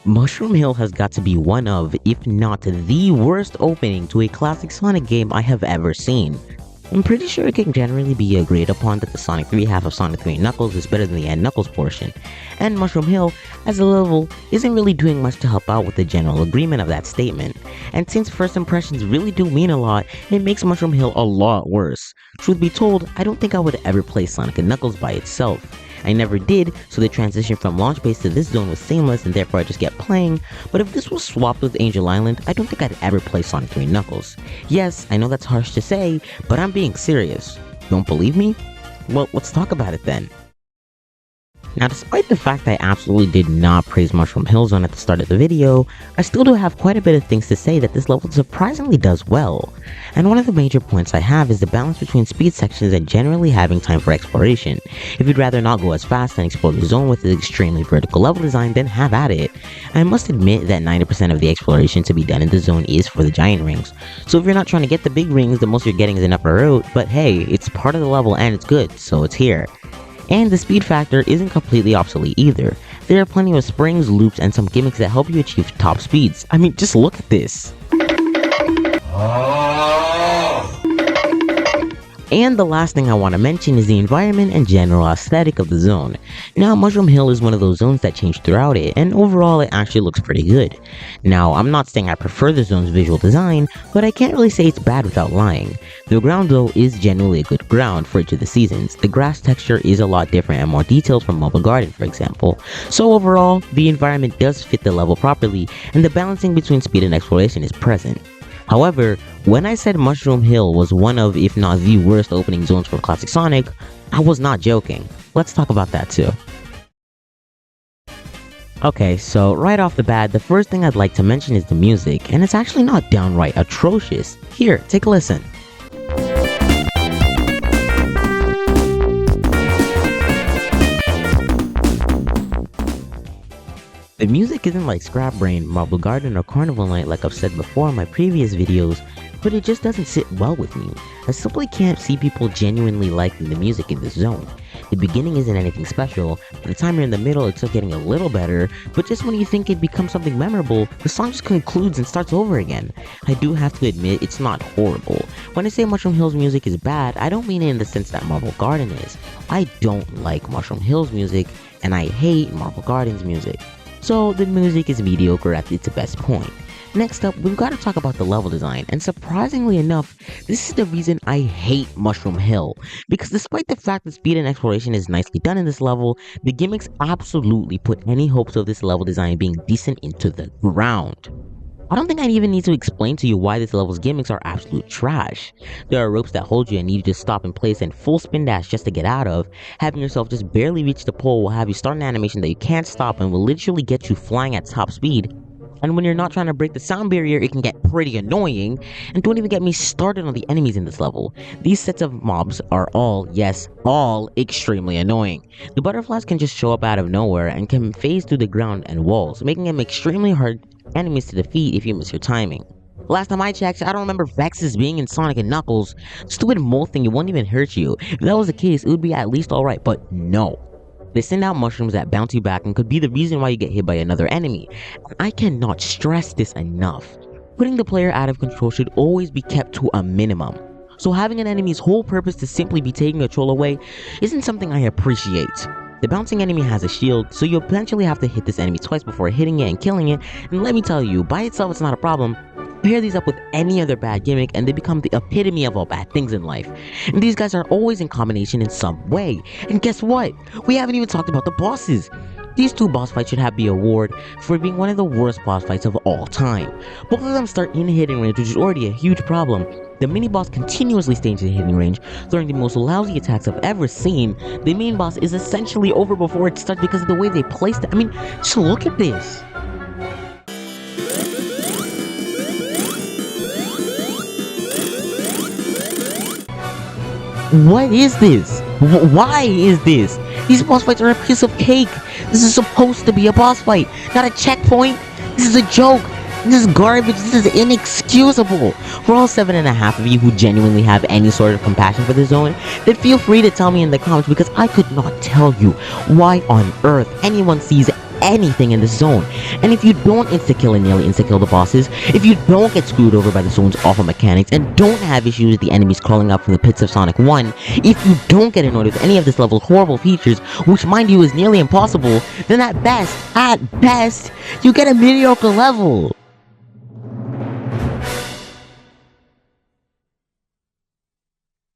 Mushroom Hill has got to be one of, if not the worst opening to a classic Sonic game I have ever seen. I'm pretty sure it can generally be agreed upon that the Sonic 3 half of Sonic 3 Knuckles is better than the End Knuckles portion, and Mushroom Hill, as a level, isn't really doing much to help out with the general agreement of that statement. And since first impressions really do mean a lot, it makes Mushroom Hill a lot worse. Truth be told, I don't think I would ever play Sonic and Knuckles by itself. I never did, so the transition from launch base to this zone was seamless and therefore I just kept playing, but if this was swapped with Angel Island, I don't think I'd ever play Sonic 3 Knuckles. Yes, I know that's harsh to say, but I'm being serious. Don't believe me? Well, let's talk about it then. Now, despite the fact I absolutely did not praise Mushroom Hill Zone at the start of the video, I still do have quite a bit of things to say that this level surprisingly does well. And one of the major points I have is the balance between speed sections and generally having time for exploration. If you'd rather not go as fast and explore the zone with its extremely vertical level design, then have at it. I must admit that 90% of the exploration to be done in the zone is for the giant rings. So if you're not trying to get the big rings, the most you're getting is an upper route, but hey, it's part of the level and it's good, so it's here. And the speed factor isn't completely obsolete either. There are plenty of springs, loops, and some gimmicks that help you achieve top speeds. I mean, just look at this. And the last thing I want to mention is the environment and general aesthetic of the zone. Now, Mushroom Hill is one of those zones that change throughout it, and overall it actually looks pretty good. Now, I'm not saying I prefer the zone's visual design, but I can't really say it's bad without lying. The ground though is generally a good ground for each of the seasons. The grass texture is a lot different and more detailed from Marble Garden, for example. So overall, the environment does fit the level properly, and the balancing between speed and exploration is present. However, when I said Mushroom Hill was one of, if not the worst opening zones for classic Sonic, I was not joking. Let's talk about that too. Okay, so right off the bat, the first thing I'd like to mention is the music, and it's actually not downright atrocious. Here, take a listen. The music isn't like Scrap Brain, Marble Garden, or Carnival Night like I've said before in my previous videos, but it just doesn't sit well with me. I simply can't see people genuinely liking the music in this zone. The beginning isn't anything special, by the time you're in the middle it's still getting a little better, but just when you think it becomes something memorable, the song just concludes and starts over again. I do have to admit, it's not horrible. When I say Mushroom Hill's music is bad, I don't mean it in the sense that Marble Garden is. I don't like Mushroom Hill's music, and I hate Marble Garden's music. So the music is mediocre at its best point. Next up, we've got to talk about the level design, and surprisingly enough, this is the reason I hate Mushroom Hill. Because despite the fact that speed and exploration is nicely done in this level, the gimmicks absolutely put any hopes of this level design being decent into the ground. I don't think I even need to explain to you why this level's gimmicks are absolute trash. There are ropes that hold you and need you to stop in place and full spin dash just to get out of. Having yourself just barely reach the pole will have you start an animation that you can't stop and will literally get you flying at top speed. And when you're not trying to break the sound barrier, it can get pretty annoying. And don't even get me started on the enemies in this level. These sets of mobs are all, yes, all extremely annoying. The butterflies can just show up out of nowhere and can phase through the ground and walls, making them extremely hard enemies to defeat if you miss your timing. Last time I checked, I don't remember Vexes being in Sonic and Knuckles. Stupid mole thing, it won't even hurt you. If that was the case, it would be at least alright, but no. They send out mushrooms that bounce you back and could be the reason why you get hit by another enemy. I cannot stress this enough. Putting the player out of control should always be kept to a minimum. So having an enemy's whole purpose to simply be taking control away isn't something I appreciate. The bouncing enemy has a shield, so you'll potentially have to hit this enemy twice before hitting it and killing it, and let me tell you, by itself it's not a problem. Pair these up with any other bad gimmick and they become the epitome of all bad things in life. And these guys are always in combination in some way. And guess what? We haven't even talked about the bosses. These two boss fights should have the award for being one of the worst boss fights of all time. Both of them start in hitting range, which is already a huge problem. The mini boss continuously stays in hitting range, throwing the most lousy attacks I've ever seen. The main boss is essentially over before it starts because of the way they placed it. I mean, just look at this. What is this? Why is this? These boss fights are a piece of cake. This is supposed to be a boss fight, not a checkpoint. This is a joke. This is garbage. This is inexcusable. For all 7.5 of you who genuinely have any sort of compassion for the zone, then feel free to tell me in the comments, because I could not tell you why on earth anyone sees anything in this zone. And if you don't insta-kill and nearly insta-kill the bosses, if you don't get screwed over by the zone's awful mechanics, and don't have issues with the enemies crawling up from the pits of Sonic 1, if you don't get annoyed with any of this level's horrible features, which mind you is nearly impossible, then at best, you get a mediocre level.